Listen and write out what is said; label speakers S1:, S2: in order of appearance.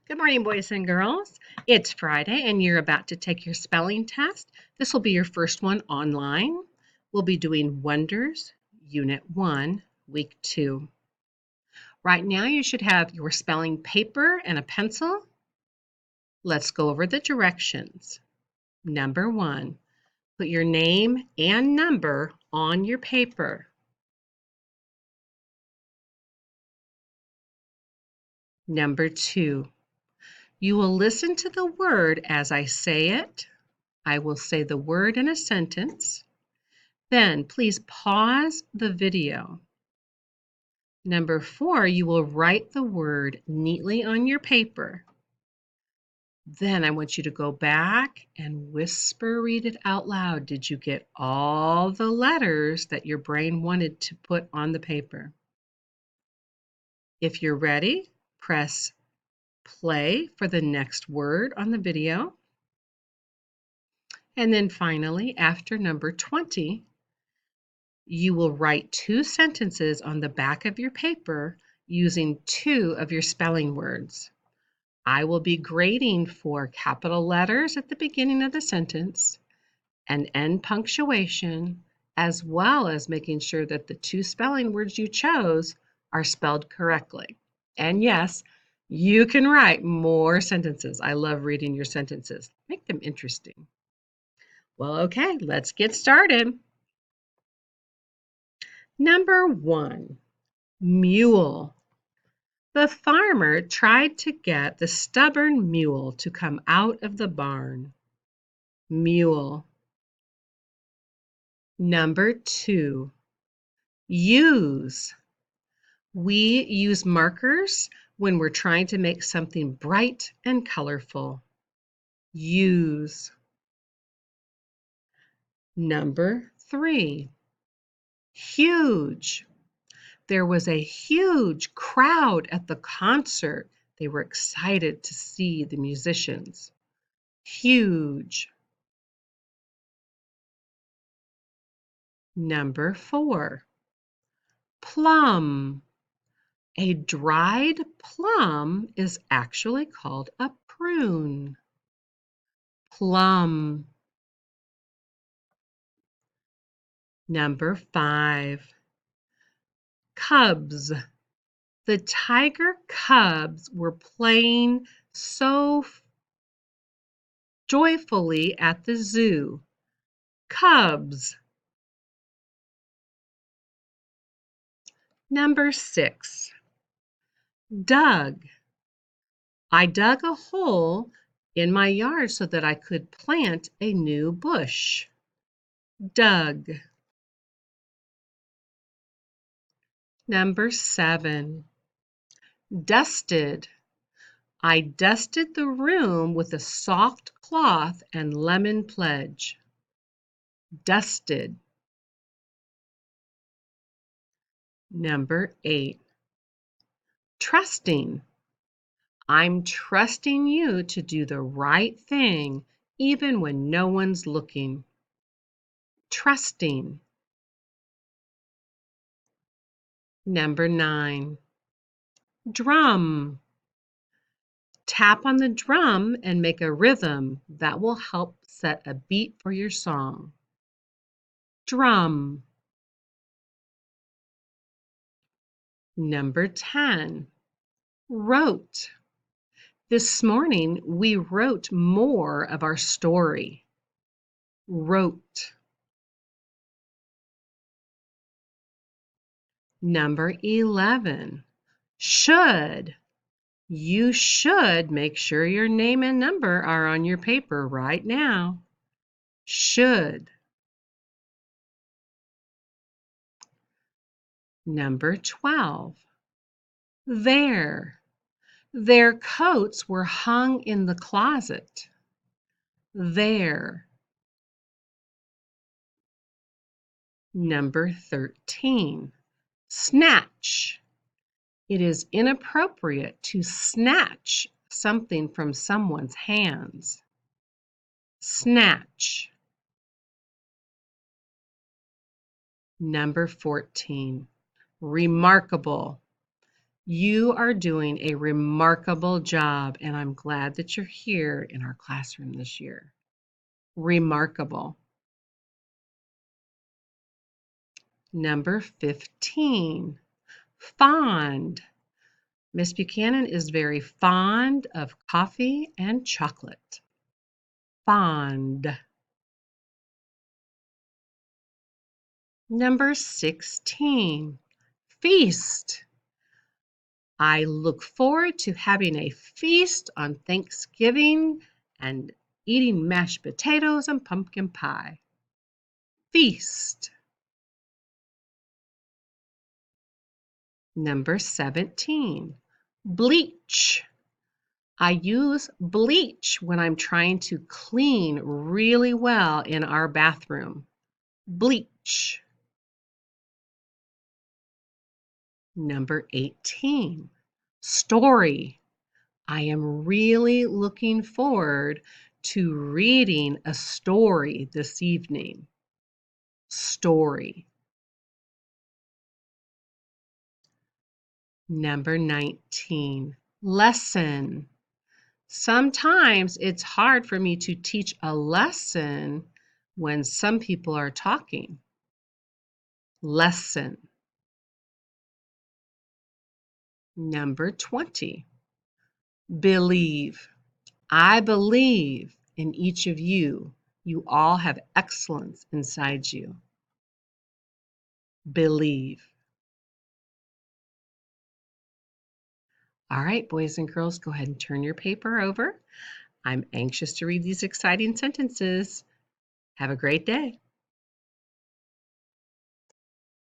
S1: Good morning, boys and girls. It's Friday and you're about to take your spelling test. This will be your first one online. We'll be doing Wonders, Unit 1, Week 2. Right now you should have your spelling paper and a pencil. Let's go over the directions. Number 1, put your name and number on your paper. Number 2, you will listen to the word as I say it. I will say the word in a sentence. Then please pause the video. Number 4, you will write the word neatly on your paper. Then I want you to go back and whisper read it out loud. Did you get all the letters that your brain wanted to put on the paper? If you're ready, press play for the next word on the video. And then finally, after number 20, you will write 2 sentences on the back of your paper using 2 of your spelling words. I will be grading for capital letters at the beginning of the sentence and end punctuation, as well as making sure that the 2 spelling words you chose are spelled correctly. And yes, you can write more sentences. I love reading your sentences. Make them interesting. Well, okay, let's get started. Number 1, mule. The farmer tried to get the stubborn mule to come out of the barn. Mule. Number 2, use. We use markers when we're trying to make something bright and colorful. Use. Number 3, huge. There was a huge crowd at the concert. They were excited to see the musicians. Huge. Number 4, plum. A dried plum is actually called a prune. Plum. Number 5, cubs. The tiger cubs were playing so joyfully at the zoo. Cubs. Number 6, dug. I dug a hole in my yard so that I could plant a new bush. Dug. Number 7, dusted. I dusted the room with a soft cloth and lemon pledge. Dusted. Number 8, trusting. I'm trusting you to do the right thing even when no one's looking. Trusting. Number 9, drum. Tap on the drum and make a rhythm that will help set a beat for your song. Drum. Number 10, wrote. This morning we wrote more of our story. Wrote. Number 11, should. You should make sure your name and number are on your paper right now. Should. Number 12, there. Their coats were hung in the closet. There. Number 13, snatch. It is inappropriate to snatch something from someone's hands. Snatch. Number 14, remarkable. You are doing a remarkable job, and I'm glad that you're here in our classroom this year. Remarkable. Number 15, fond. Miss Buchanan is very fond of coffee and chocolate. Fond. Number 16, feast. I look forward to having a feast on Thanksgiving and eating mashed potatoes and pumpkin pie. Feast. Number 17, bleach. I use bleach when I'm trying to clean really well in our bathroom. Bleach. Number 18, story. I am really looking forward to reading a story this evening. Story. Number 19, lesson. Sometimes it's hard for me to teach a lesson when some people are talking. Lesson. Number 20, believe. I believe in each of you. You all have excellence inside you. Believe. All right, boys and girls, go ahead and turn your paper over. I'm anxious to read these exciting sentences. Have a great day.